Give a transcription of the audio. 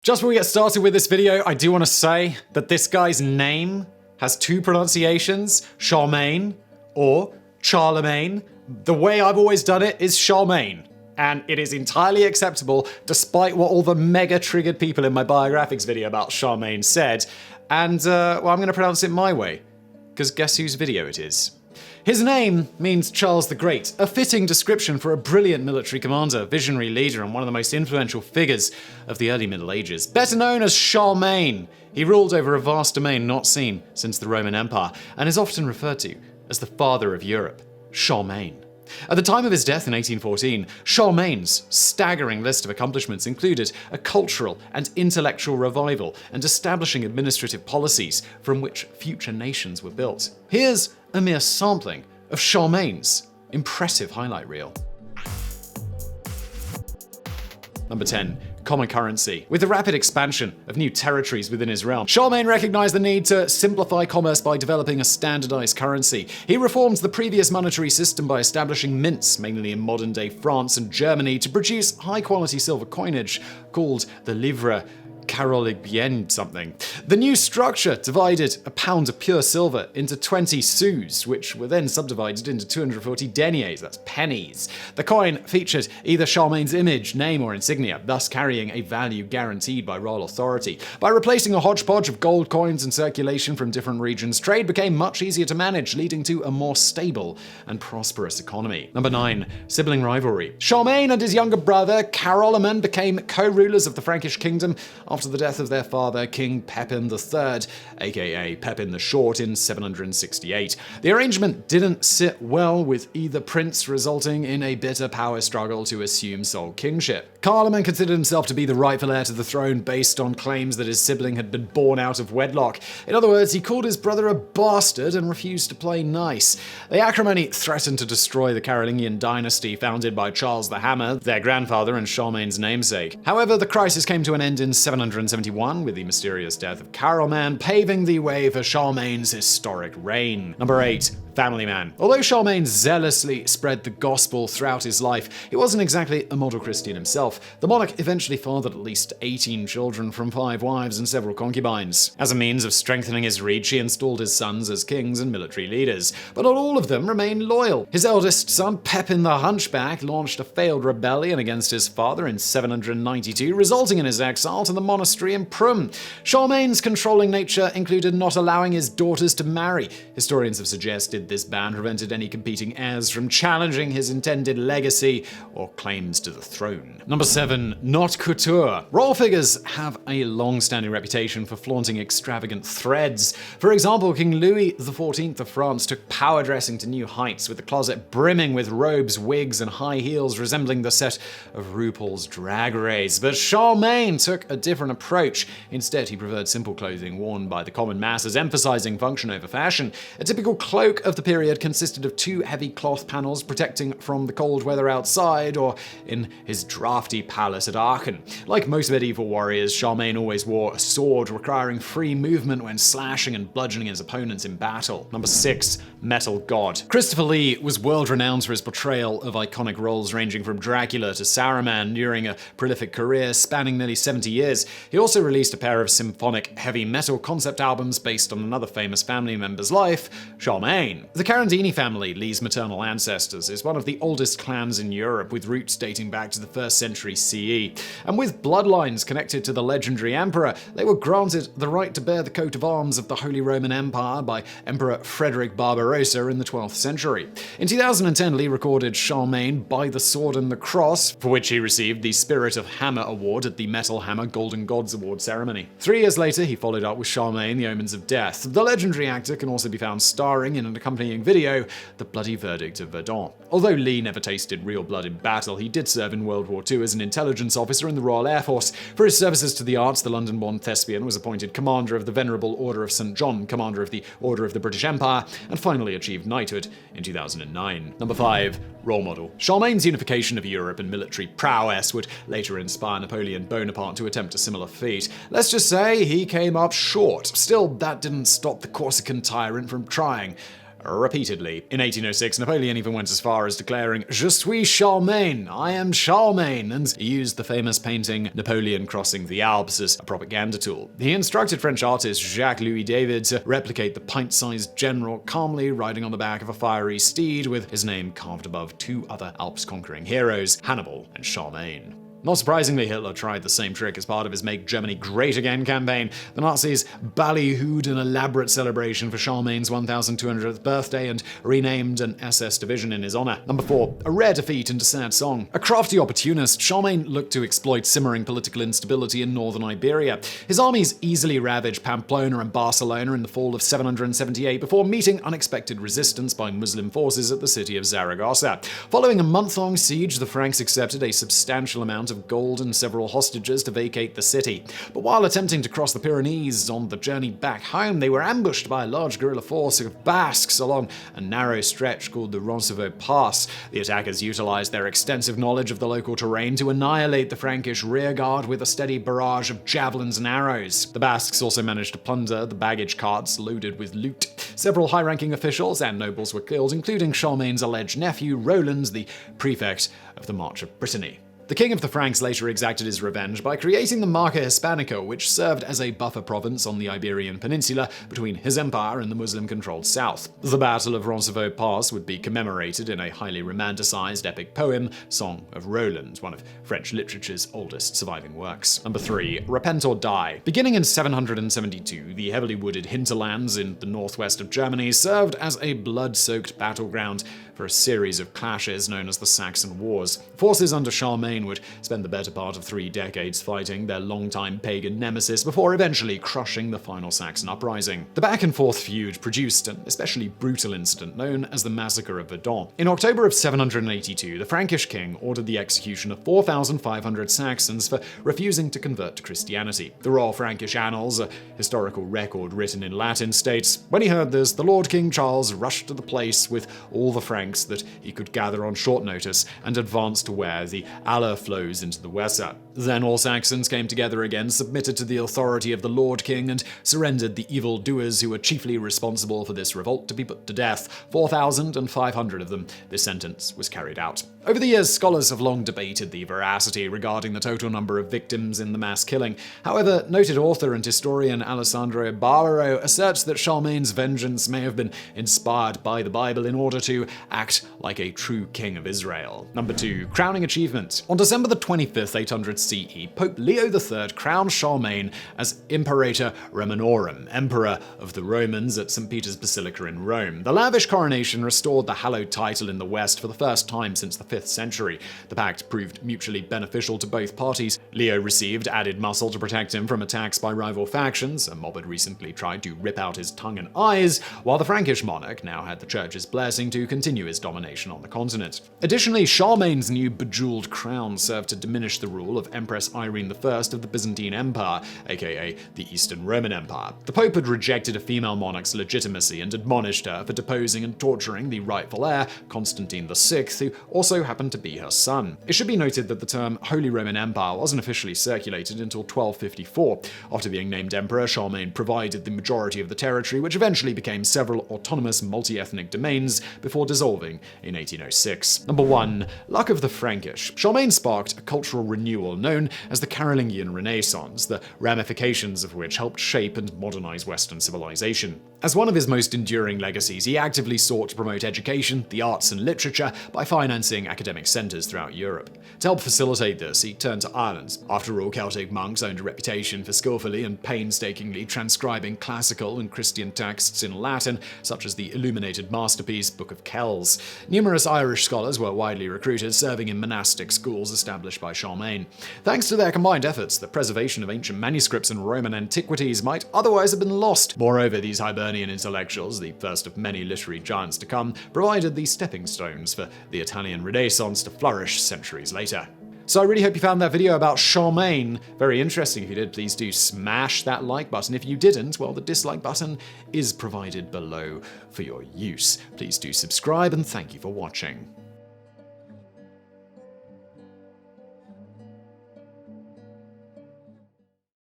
Just before we get started with this video, I do want to say that this guy's name has two pronunciations, Charmaine or Charlemagne. The way I've always done it is Charmaine, and it is entirely acceptable despite what all the mega triggered people in my biographics video about Charmaine said. And, well, I'm going to pronounce it my way, because guess whose video it is? His name means Charles the Great, a fitting description for a brilliant military commander, visionary leader, and one of the most influential figures of the early Middle Ages. Better known as Charlemagne, he ruled over a vast domain not seen since the Roman Empire, and is often referred to as the father of Europe, Charlemagne. At the time of his death in 1814, Charlemagne's staggering list of accomplishments included a cultural and intellectual revival and establishing administrative policies from which future nations were built. Here's a mere sampling of Charlemagne's impressive highlight reel. Number 10. Common currency. With the rapid expansion of new territories within his realm, Charlemagne recognized the need to simplify commerce by developing a standardized currency. He reformed the previous monetary system by establishing mints, mainly in modern-day France and Germany, to produce high-quality silver coinage called the livre Charolingien something. The new structure divided a pound of pure silver into 20 sous, which were then subdivided into 240 deniers, that's pennies. The coin featured either Charlemagne's image, name, or insignia, thus carrying a value guaranteed by royal authority. By replacing a hodgepodge of gold coins in circulation from different regions, trade became much easier to manage, leading to a more stable and prosperous economy. Number 9. Sibling rivalry. Charlemagne and his younger brother, Charlemagne, became co-rulers of the Frankish kingdom after the death of their father, King Pepin III, aka Pepin the Short, in 768. The arrangement didn't sit well with either prince, resulting in a bitter power struggle to assume sole kingship. Charlemagne considered himself to be the rightful heir to the throne based on claims that his sibling had been born out of wedlock. In other words, he called his brother a bastard and refused to play nice. The acrimony threatened to destroy the Carolingian dynasty founded by Charles the Hammer, their grandfather and Charlemagne's namesake. However, the crisis came to an end in 771 with the mysterious death of Charlemagne, paving the way for Charlemagne's historic reign. Number 8. Family man. Although Charlemagne zealously spread the gospel throughout his life, he wasn't exactly a model Christian himself. The monarch eventually fathered at least 18 children from 5 wives and several concubines. As a means of strengthening his reach, he installed his sons as kings and military leaders, but not all of them remained loyal. His eldest son, Pepin the Hunchback, launched a failed rebellion against his father in 792, resulting in his exile to the monastery in Prüm. Charlemagne's controlling nature included not allowing his daughters to marry. Historians have suggested this ban prevented any competing heirs from challenging his intended legacy or claims to the throne. Number 7. Not couture. Royal figures have a long-standing reputation for flaunting extravagant threads. For example, King Louis XIV of France took power dressing to new heights, with the closet brimming with robes, wigs, and high heels resembling the set of RuPaul's Drag Race. But Charlemagne took a different approach. Instead, he preferred simple clothing worn by the common masses, emphasizing function over fashion. A typical cloak of the period consisted of 2 heavy cloth panels protecting from the cold weather outside or in his drafty palace at Aachen. Like most medieval warriors, Charlemagne always wore a sword, requiring free movement when slashing and bludgeoning his opponents in battle. Number 6. Metal God. Christopher Lee was world-renowned for his portrayal of iconic roles ranging from Dracula to Saruman during a prolific career spanning nearly 70 years. He also released a pair of symphonic heavy metal concept albums based on another famous family member's life, Charlemagne. The Carandini family, Lee's maternal ancestors, is one of the oldest clans in Europe, with roots dating back to the 1st century CE. And with bloodlines connected to the legendary emperor, they were granted the right to bear the coat of arms of the Holy Roman Empire by Emperor Frederick Barbarossa in the 12th century. In 2010, Lee recorded Charlemagne by the Sword and the Cross, for which he received the Spirit of Hammer Award at the Metal Hammer Golden Gods Award ceremony. 3 years later, he followed up with Charlemagne, The Omens of Death. The legendary actor can also be found starring in an accompanying video, The Bloody Verdict of Verdun. Although Lee never tasted real blood in battle, he did serve in World War II as an intelligence officer in the Royal Air Force. For his services to the arts, the London-born thespian was appointed Commander of the Venerable Order of St. John, Commander of the Order of the British Empire, and finally achieved knighthood in 2009. Number 5. Role model. Charlemagne's unification of Europe and military prowess would later inspire Napoleon Bonaparte to attempt a similar feat. Let's just say he came up short. Still, that didn't stop the Corsican tyrant from trying. repeatedly. In 1806, Napoleon even went as far as declaring, "Je suis Charmaine, I am Charlemagne," and he used the famous painting Napoleon Crossing the Alps as a propaganda tool. He instructed French artist Jacques-Louis David to replicate the pint-sized general calmly riding on the back of a fiery steed with his name carved above two other Alps-conquering heroes, Hannibal and Charlemagne. Not surprisingly, Hitler tried the same trick as part of his Make Germany Great Again campaign. The Nazis ballyhooed an elaborate celebration for Charlemagne's 1200th birthday and renamed an SS division in his honor. Number 4. A rare defeat and a sad song. A crafty opportunist, Charlemagne looked to exploit simmering political instability in northern Iberia. His armies easily ravaged Pamplona and Barcelona in the fall of 778 before meeting unexpected resistance by Muslim forces at the city of Zaragoza. Following a month-long siege, the Franks accepted a substantial amount of gold and several hostages to vacate the city. But while attempting to cross the Pyrenees on the journey back home, they were ambushed by a large guerrilla force of Basques along a narrow stretch called the Roncevaux Pass. The attackers utilized their extensive knowledge of the local terrain to annihilate the Frankish rearguard with a steady barrage of javelins and arrows. The Basques also managed to plunder the baggage carts loaded with loot. Several high-ranking officials and nobles were killed, including Charlemagne's alleged nephew, Roland, the prefect of the March of Brittany. The king of the Franks later exacted his revenge by creating the Marca Hispanica, which served as a buffer province on the Iberian Peninsula between his empire and the Muslim-controlled south. The Battle of Roncevaux Pass would be commemorated in a highly romanticized epic poem, Song of Roland, one of French literature's oldest surviving works. Number 3. Repent or Die. Beginning in 772, the heavily wooded hinterlands in the northwest of Germany served as a blood-soaked battleground for a series of clashes known as the Saxon Wars. Forces under Charlemagne would spend the better part of 3 decades fighting their longtime pagan nemesis before eventually crushing the final Saxon uprising. The back-and-forth feud produced an especially brutal incident known as the Massacre of Vador. In October of 782, the Frankish king ordered the execution of 4,500 Saxons for refusing to convert to Christianity. The Royal Frankish Annals, a historical record written in Latin, states, "When he heard this, the Lord King Charles rushed to the place with all the Franks that he could gather on short notice and advanced to where the Aller flows into the Weser. Then all Saxons came together again, submitted to the authority of the Lord King, and surrendered the evildoers who were chiefly responsible for this revolt to be put to death. 4,500 of them. This sentence was carried out." Over the years, scholars have long debated the veracity regarding the total number of victims in the mass killing. However, noted author and historian Alessandro Barbaro asserts that Charlemagne's vengeance may have been inspired by the Bible in order to act like a true king of Israel. Number 2. Crowning achievement. On December the 25th, 800 CE, Pope Leo III crowned Charlemagne as Imperator Romanorum, Emperor of the Romans at St. Peter's Basilica in Rome. The lavish coronation restored the hallowed title in the West for the first time since the 5th century. The pact proved mutually beneficial to both parties. Leo received added muscle to protect him from attacks by rival factions. A mob had recently tried to rip out his tongue and eyes, while the Frankish monarch now had the church's blessing to continue his domination on the continent. Additionally, Charlemagne's new bejeweled crown served to diminish the rule of Empress Irene I of the Byzantine Empire, aka the Eastern Roman Empire. The Pope had rejected a female monarch's legitimacy and admonished her for deposing and torturing the rightful heir, Constantine VI, who also happened to be her son. It should be noted that the term Holy Roman Empire wasn't officially circulated until 1254. After being named emperor, Charlemagne provided the majority of the territory, which eventually became several autonomous multi-ethnic domains before dissolving in 1806. Number 1. Luck of the Frankish. Charlemagne sparked a cultural renewal known as the Carolingian Renaissance, the ramifications of which helped shape and modernize Western civilization. As one of his most enduring legacies, he actively sought to promote education, the arts, and literature by financing academic centers throughout Europe. To help facilitate this, he turned to Ireland. After all, Celtic monks owned a reputation for skillfully and painstakingly transcribing classical and Christian texts in Latin, such as the illuminated masterpiece Book of Kells. Numerous Irish scholars were widely recruited, serving in monastic schools established by Charlemagne. Thanks to their combined efforts, the preservation of ancient manuscripts and Roman antiquities might otherwise have been lost. Moreover, these Hibernian intellectuals, the first of many literary giants to come, provided the stepping stones for the Italian Renaissance to flourish centuries later. So I really hope you found that video about Charlemagne very interesting. If you did, please do smash that like button. If you didn't, well, the dislike button is provided below for your use. Please do subscribe, and thank you for watching.